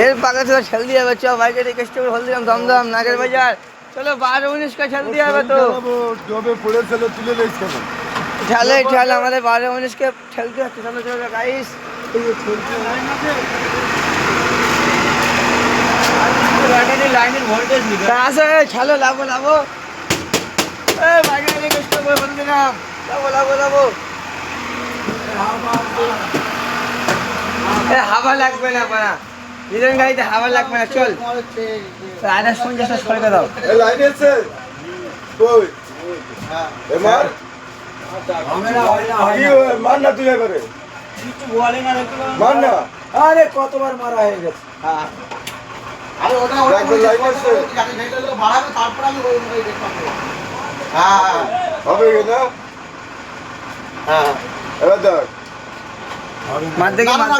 এর পাকা থেকে ছেল দিয়ে যাবে। চ বাইকে রিকোয়েস্ট করে হলদিরাম দমদম নাগের বাজার। চলো 12-19 কা ছেল দিয়ে যাবে তো। জবে পড়েছিল তুলে নিস কেন? ঠেলে ঠেলে আমাদের 12-19 কে ঠেলতে হচ্ছে। চলো চলো গাইস। লাইনের ভোল্টেজ নিবে। আসে ছালো লাভো লাভো। এ বাইকে রিকোয়েস্ট করে হলদিরাম। লাভো লাভো লাভো। এ হাওয়া লাগবে না পারা। নিজের গাড়িতে হাওয়া লাগবে না। চল 50 সরকে দাও। এই লাইনে আছে কই? এমার কি মার না তুই এবারে কিছু বলে না দেখতে পারো। মার না। আরে কতবার মারা হয়ে গেছে। হ্যাঁ আরে ওটা একবার লাইন আছে। জানি ভেতরে বাড়াবে তারপর আমি ওই দেখতে পাবো। হ্যাঁ হবে কি না? হ্যাঁ এবার দেখ মার দেখি মার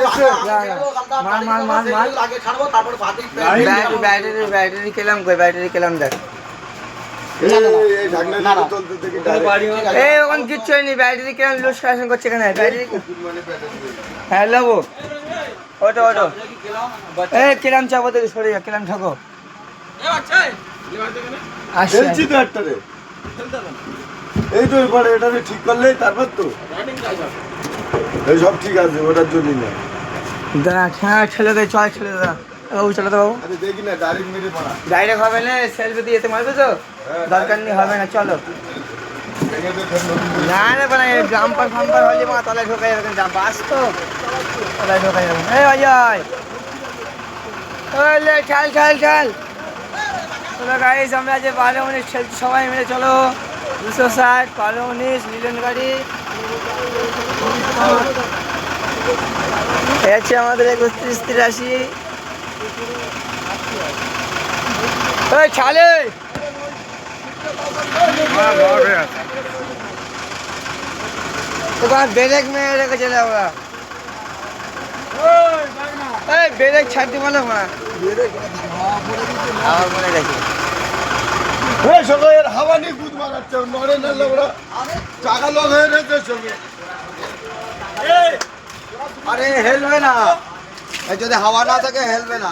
দেখি। আগে ছাড়বো তারপর বাদিক ব্যাটারি কেলাম কই ব্যাটারি কেলাম দেখ। এই ঢাকনা তুলতে দেখি ডাইরেক্ট এই ওখান কিচ্ছু হয়নি। ব্যাটারি কেলাম লুজ কানেকশন করছে এখানে ব্যাটারি। হ্যাঁ লাবো ওটো ওটো। এই কেলাম চাপো দেখি সরে যা। কেলাম ঠাকো আসছে। খেলছি তো একটা রে এই তো এবারে এটা ঠিক করলে তারপর তো এই সব ঠিক আছে ওটার জন্য না। দাঁড়া হ্যাঁ ছেলে দে চল ছেলে দাঁড়া। বাবু চলো তো বাবু। আরে দেখি না ডাইরেক্ট মেরে পড়া ডাইরেক্ট হবে না। সেলফি দিয়ে এতে মারবে তো দরকার নেই হবে না। চলো ভেঙে দে ফের নতুন করে। না না মানে জাম্পার ফাম্পার হলে মা তলায় ঢোকাই যাবে। বাস তো তলায় ঢোকাই যাবে। এই অজয় ওলে খেল খেল খেল। চলো গাইস আমরা যে 12-19 খেলছি সবাই মিলে। চলো 260 12-19 মিলন গাড়ি। এই আছে আমাদের 31-83। ওই ছালে তোমার ব্রেক মেরে রেখেছে ওরা। এই ব্রেক ছাড়তে বলো মা। আমার মনে গেছে। এই সবাই এর হাওয়া নিয়ে গুদ মারাচ্ছে নড়ে না ওরা চাকা লগ হয়ে রয়েছে সঙ্গে। আরে হেলবে না। এই যদি হাওয়া না থাকে হেলবে না।